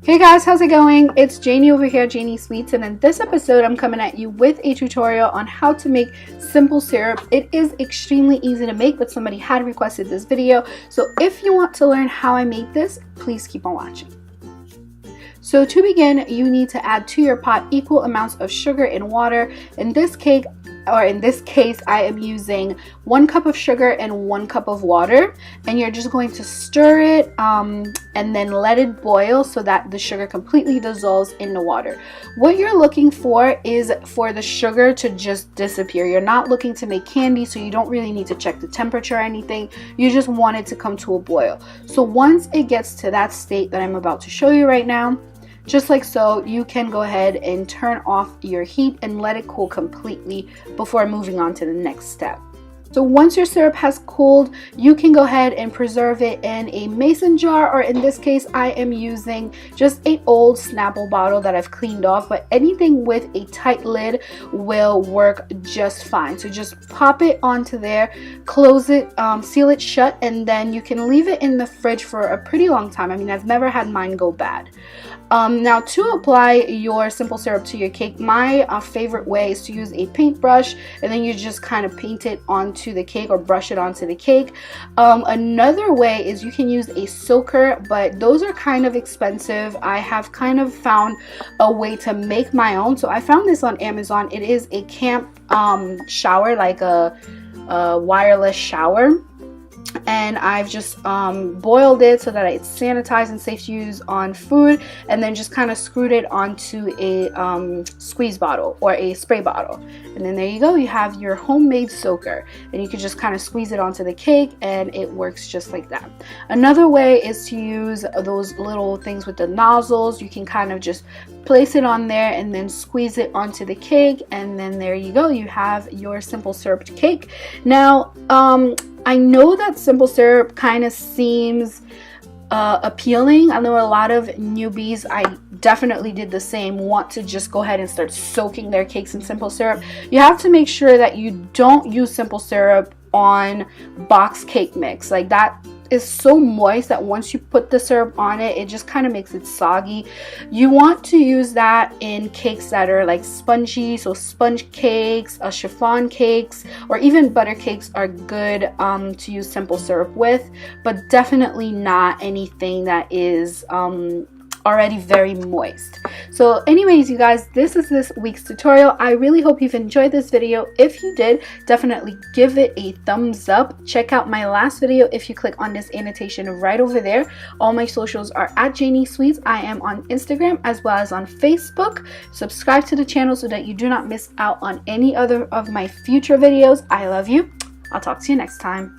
Hey guys, how's it going? It's Janie over here, Janie Sweets, and in this episode I'm coming at you with a tutorial on how to make simple syrup. It is extremely easy to make, but somebody had requested this video, so if you want to learn how I made this, please keep on watching. So to begin, you need to add to your pot equal amounts of sugar and water. In this case, I am using 1 cup of sugar and 1 cup of water, and you're just going to stir it and then let it boil so that the sugar completely dissolves in the water. What you're looking for is for the sugar to just disappear. You're not looking to make candy, so you don't really need to check the temperature or anything. You just want it to come to a boil. So once it gets to that state that I'm about to show you right now, just like so, you can go ahead and turn off your heat and let it cool completely before moving on to the next step. So once your syrup has cooled, you can go ahead and preserve it in a mason jar, or in this case I am using just an old Snapple bottle that I've cleaned off, but anything with a tight lid will work just fine. So just pop it onto there, close it, seal it shut, and then you can leave it in the fridge for a pretty long time. I mean, I've never had mine go bad. Now to apply your simple syrup to your cake, my favorite way is to use a paintbrush, and then you just kind of paint it onto the cake or brush it onto the cake. Another way is you can use a soaker, but those are kind of expensive. I have kind of found a way to make my own. So I found this on Amazon. It is a camp shower, like a wireless shower. And I've just boiled it so that it's sanitized and safe to use on food, and then just kind of screwed it onto a squeeze bottle or a spray bottle, and then there you go, you have your homemade soaker, and you can just kind of squeeze it onto the cake and it works just like that. Another way is to use those little things with the nozzles. You can kind of just place it on there and then squeeze it onto the cake, and then there you go, you have your simple syrup cake. Now I know that simple syrup kind of seems appealing. I know a lot of newbies, I definitely did the same, want to just go ahead and start soaking their cakes in simple syrup. You have to make sure that you don't use simple syrup on box cake mix. Like, that is so moist that once you put the syrup on it, it just kind of makes it soggy. You want to use that in cakes that are like spongy, so sponge cakes, chiffon cakes, or even butter cakes are good to use simple syrup with, but definitely not anything that is already very moist. So anyways, you guys, this is this week's tutorial. I really hope you've enjoyed this video. If you did, definitely give it a thumbs up. Check out my last video if you click on this annotation right over there. All my socials are at Janie Sweets. I am on Instagram as well as on Facebook. Subscribe to the channel so that you do not miss out on any other of my future videos. I love you. I'll talk to you next time.